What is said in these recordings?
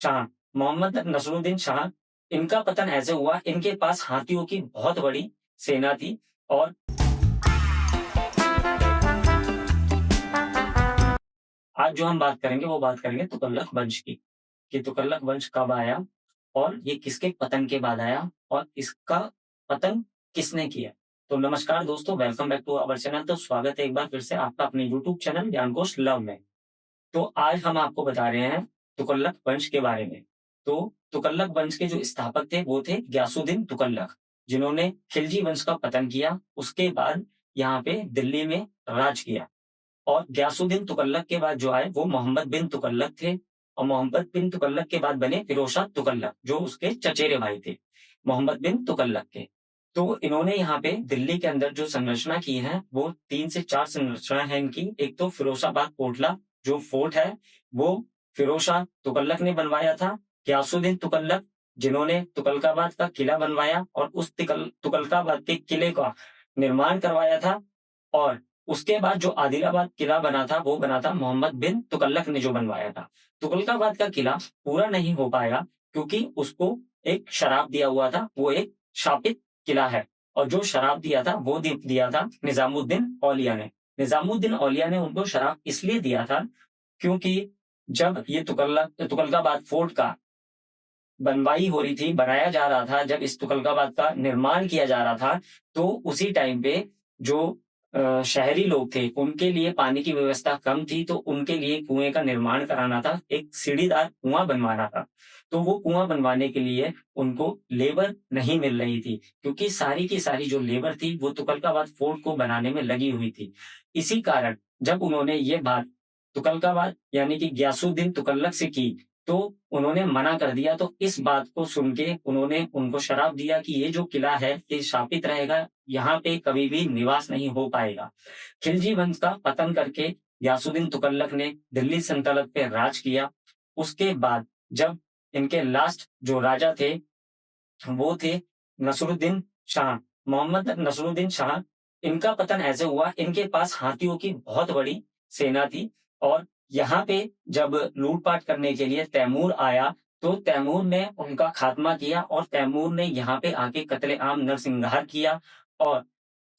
शाह, मोहम्मद नसरुद्दीन शाह, इनका पतन ऐसे हुआ, इनके पास हाथियों की बहुत बड़ी सेना थी और आज जो हम बात करेंगे वो बात करेंगे तुगलक वंश की, कि तुगलक वंश कब आया और ये किसके पतन के बाद आया और इसका पतन किसने किया। तो नमस्कार दोस्तों, welcome back to our channel. तो स्वागत है एक बार फिर से आपका अपने यूट्यूब चैनल ज्ञानकोश लव में। तो आज हम आपको बता रहे हैं तुगलक वंश के बारे में। तो तुगलक वंश के जो स्थापक थे वो थे गयासुद्दीन तुगलक, जिन्होंने खिलजी वंश का पतन किया। उसके बाद यहाँ पे दिल्ली में राज किया। और गयासुद्दीन तुगलक के बाद जो आए वो मोहम्मद बिन तुगलक थे, और मोहम्मद बिन तुगलक के बाद बने फिरोज शाह तुगलक, जो उसके चचेरे भाई थे मोहम्मद बिन तुगलक के। तो इन्होंने यहाँ पे दिल्ली के अंदर जो संरचना की है वो 3 से 4 संरचना है इनकी। एक तो फिरोजाबाद कोटला जो फोर्ट है वो फिरोज शाह तुगलक ने बनवाया था। गयासुद्दीन तुगलक, जिन्होंने तुगलकाबाद का किला बनवाया और उस तुगलकाबाद के किले का निर्माण करवाया था। और उसके बाद जो आदिलाबाद किला बना था वो बना था मोहम्मद बिन तुगलक ने जो बनवाया था। तुगलकाबाद का किला पूरा नहीं हो पाया क्योंकि उसको एक शराब दिया हुआ था, वो एक शापित किला है। और जो शराब दिया था वो दिया था निजामुद्दीन औलिया ने। निजामुद्दीन औलिया ने उनको शराब इसलिए दिया था क्योंकि जब ये तुगलकाबाद फोर्ट का बनवाई हो रही थी, बनाया जा रहा था, जब इस तुगलकाबाद का निर्माण किया जा रहा था, तो उसी टाइम पे जो शहरी लोग थे उनके लिए पानी की व्यवस्था कम थी, तो उनके लिए कुएं का निर्माण कराना था, एक सीढ़ीदार कुआं बनवाना था। तो वो कुआं बनवाने के लिए उनको लेबर नहीं मिल रही थी, क्योंकि सारी की सारी जो लेबर थी वो तुगलकाबाद फोर्ट को बनाने में लगी हुई थी। इसी कारण जब उन्होंने ये बात तुगलकाबाद यानी कि गयासुद्दीन तुगलक से की, तो उन्होंने मना कर दिया। तो इस बात को सुन के उन्होंने उनको श्राप दिया कि ये जो किला है ये शापित रहेगा, यहाँ पे कभी भी निवास नहीं हो पाएगा। खिलजी वंश का पतन करके गयासुद्दीन तुगलक ने दिल्ली सल्तनत पे राज किया। उसके बाद जब इनके लास्ट जो राजा थे वो थे नसरुद्दीन शाह, मोहम्मद नसरुद्दीन शाह। इनका पतन ऐसे हुआ, इनके पास हाथियों की बहुत बड़ी सेना थी। और यहाँ पे जब लूटपाट करने के लिए तैमूर आया, तो तैमूर ने उनका खात्मा किया और तैमूर ने यहाँ पे आके कत्ले-आम नरसंहार किया और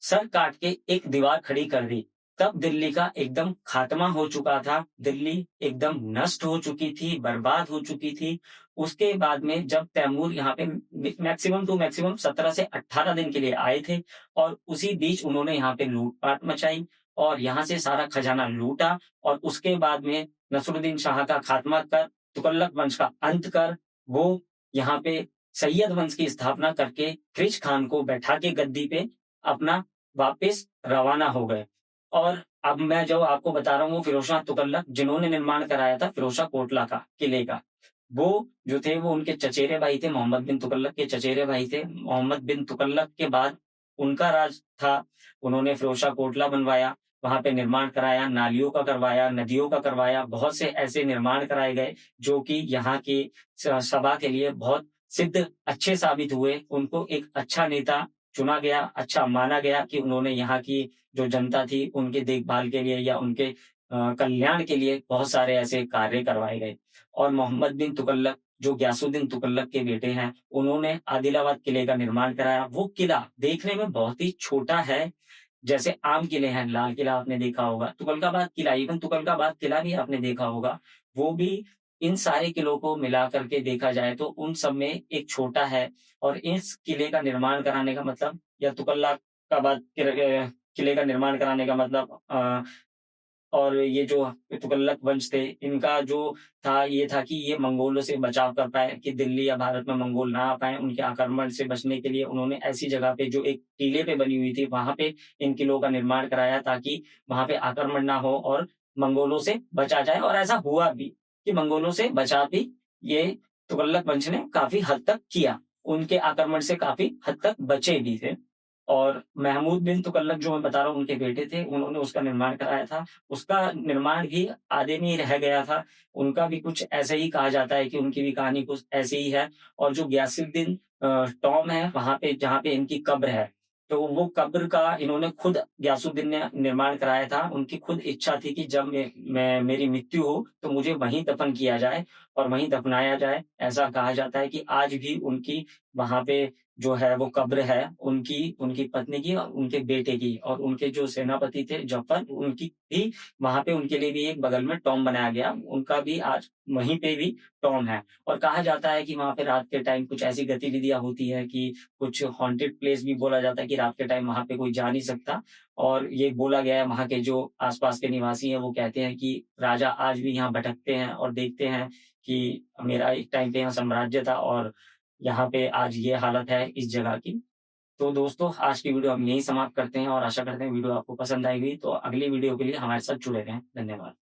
सर काट के एक दीवार खड़ी कर दी। तब दिल्ली का एकदम खात्मा हो चुका था, दिल्ली एकदम नष्ट हो चुकी थी, बर्बाद हो चुकी थी। उसके बाद में जब तैमूर यहाँ पे मैक्सिमम टू मैक्सिमम 17 से 18 दिन के लिए आए थे, और उसी बीच उन्होंने यहाँ पे लूटपाट मचाई और यहाँ से सारा खजाना लूटा। और उसके बाद में नसरुद्दीन शाह का खात्मा कर, तुगलक वंश का अंत कर, वो यहाँ पे सैयद वंश की स्थापना करके खिज खान को बैठा के गद्दी पे अपना वापस रवाना हो गए। और अब मैं जो आपको बता रहा हूँ वो फिरोज शाह तुगलक, जिन्होंने निर्माण कराया था फिरोज शाह कोटला का, किले का, वो जो थे वो उनके चचेरे भाई थे, मोहम्मद बिन तुगलक के चचेरे भाई थे। मोहम्मद बिन तुगलक के बाद उनका राज था, उन्होंने फिरोज शाह कोटला बनवाया, वहां पे निर्माण कराया, नालियों का करवाया, नदियों का करवाया, बहुत से ऐसे निर्माण कराए गए जो कि यहाँ की सभा के लिए बहुत सिद्ध अच्छे साबित हुए। उनको एक अच्छा नेता चुना गया, अच्छा माना गया कि उन्होंने यहाँ की जो जनता थी उनके देखभाल के लिए या उनके कल्याण के लिए बहुत सारे ऐसे कार्य करवाए गए। और मोहम्मद बिन तुगलक जो गयासुद्दीन तुगलक के बेटे हैं, उन्होंने आदिलाबाद किले का निर्माण कराया। वो किला देखने में बहुत ही छोटा है, जैसे आम किले हैं, लाल किला आपने देखा होगा, तुगलकाबाद किला, इवन तुगलकाबाद किला भी आपने देखा होगा, वो भी इन सारे किलों को मिला करके देखा जाए तो उन सब में एक छोटा है। और इस किले का निर्माण कराने का मतलब, या तुगलकाबाद किले का निर्माण कराने का मतलब और ये जो तुगलक वंश थे, इनका जो था ये था कि ये मंगोलों से बचाव कर पाए, कि दिल्ली या भारत में मंगोल ना आ पाए। उनके आक्रमण से बचने के लिए उन्होंने ऐसी जगह पे जो एक टीले पे बनी हुई थी वहां पे इन किलों का निर्माण कराया, ताकि वहां पे आक्रमण ना हो और मंगोलों से बचा जाए। और ऐसा हुआ भी कि मंगोलों से बचा भी ये तुगलक वंश ने काफी हद तक किया, उनके आक्रमण से काफी हद तक बचे भी थे। और महमूद बिन तुगलक जो मैं बता रहा हूँ उनके बेटे थे, उन्होंने उसका निर्माण कराया था। उसका निर्माण भी आधे में ही रह गया था। उनका भी कुछ ऐसे ही कहा जाता है कि उनकी भी कहानी कुछ ऐसे ही है। और जो गयासुद्दीन टॉम है वहाँ पे जहाँ पे इनकी कब्र है, तो वो कब्र का इन्होंने खुद गयासुद्दीन ने निर्माण कराया था। उनकी खुद इच्छा थी कि जब मैं मेरी मृत्यु हो तो मुझे वहीं दफन किया जाए। और वहीं दफनाया जाए। ऐसा कहा जाता है कि आज भी उनकी वहाँ पे जो है वो कब्र है, उनकी, उनकी पत्नी की और उनके बेटे की, और उनके जो सेनापति थे जफर, उनकी भी वहाँ पे उनके लिए भी एक बगल में टॉम्ब बनाया गया। उनका भी आज वहीं पे भी टॉम्ब है। और कहा जाता है कि वहाँ पे रात के टाइम कुछ ऐसी गतिविधियाँ होती हैं कि कुछ हॉन्टेड प्लेस भी बोला जाता है कि रात के टाइम वहाँ पे कोई जा नहीं सकता। और ये बोला गया है, वहाँ के जो आस-पास के निवासी हैं वो कहते हैं कि राजा आज भी यहाँ भटकते हैं और देखते हैं कि मेरा एक टाइम पे यहाँ साम्राज्य था और यहाँ पे आज ये हालत है इस जगह की। तो दोस्तों, आज की वीडियो हम यहीं समाप्त करते हैं और आशा करते हैं वीडियो आपको पसंद आएगी। तो अगली वीडियो के लिए हमारे साथ जुड़े रहें। धन्यवाद।